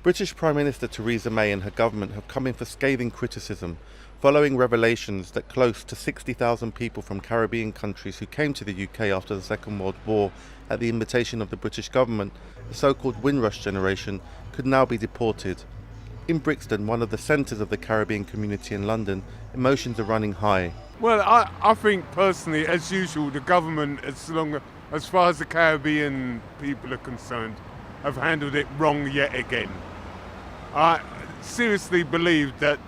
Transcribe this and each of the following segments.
British Prime Minister Theresa May and her government have come in for scathing criticism following revelations that close to 60,000 people from Caribbean countries who came to the UK after the Second World War at the invitation of the British government, the so-called Windrush generation, could now be deported. In Brixton, one of the centres of the Caribbean community in London, emotions are running high. Well, I think personally, as usual, the government, as far as the Caribbean people are concerned, have handled it wrong yet again. I seriously believe that,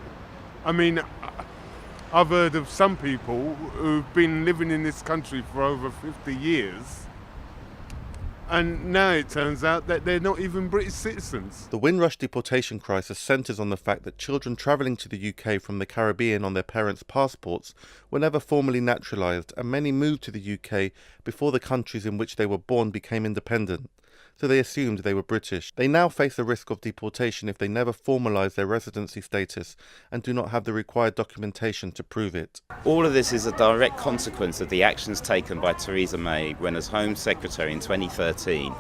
I've heard of some people who've been living in this country for over 50 years, and now it turns out that they're not even British citizens. The Windrush deportation crisis centres on the fact that children travelling to the UK from the Caribbean on their parents' passports were never formally naturalised, and many moved to the UK before the countries in which they were born became independent. So they assumed they were British. They now face the risk of deportation if they never formalise their residency status and do not have the required documentation to prove it. All of this is a direct consequence of the actions taken by Theresa May when, as Home Secretary in 2013,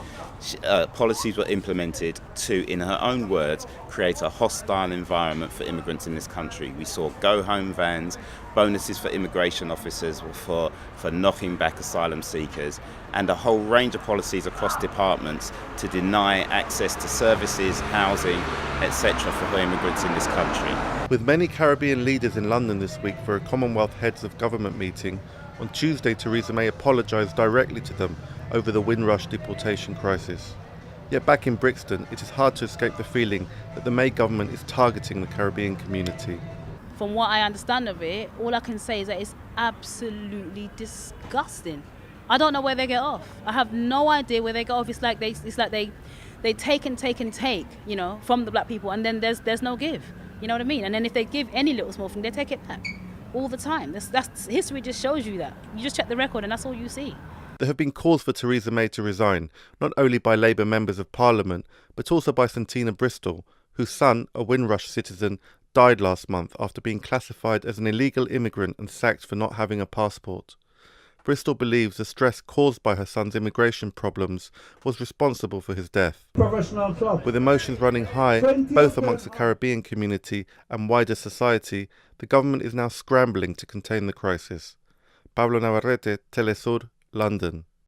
policies were implemented to, in her own words, create a hostile environment for immigrants in this country. We saw go-home vans, bonuses for immigration officers for knocking back asylum seekers, and a whole range of policies across departments to deny access to services, housing, etc. for immigrants in this country. With many Caribbean leaders in London this week for a Commonwealth Heads of Government meeting, on Tuesday Theresa May apologised directly to them over the Windrush deportation crisis. Yet back in Brixton, it is hard to escape the feeling that the May government is targeting the Caribbean community. From what I understand of it, all I can say is that it's absolutely disgusting. I don't know where they get off. I have no idea where they get off. It's like they take and take, you know, from the black people, and then there's no give. You know what I mean? And then if they give any little small thing, they take it back all the time. That's history just shows you that. You just check the record and that's all you see. There have been calls for Theresa May to resign, not only by Labour members of Parliament, but also by Santina Bristol, whose son, a Windrush citizen, died last month after being classified as an illegal immigrant and sacked for not having a passport. Bristol believes the stress caused by her son's immigration problems was responsible for his death. With emotions running high, both amongst the Caribbean community and wider society, the government is now scrambling to contain the crisis. Pablo Navarrete, teleSUR, London.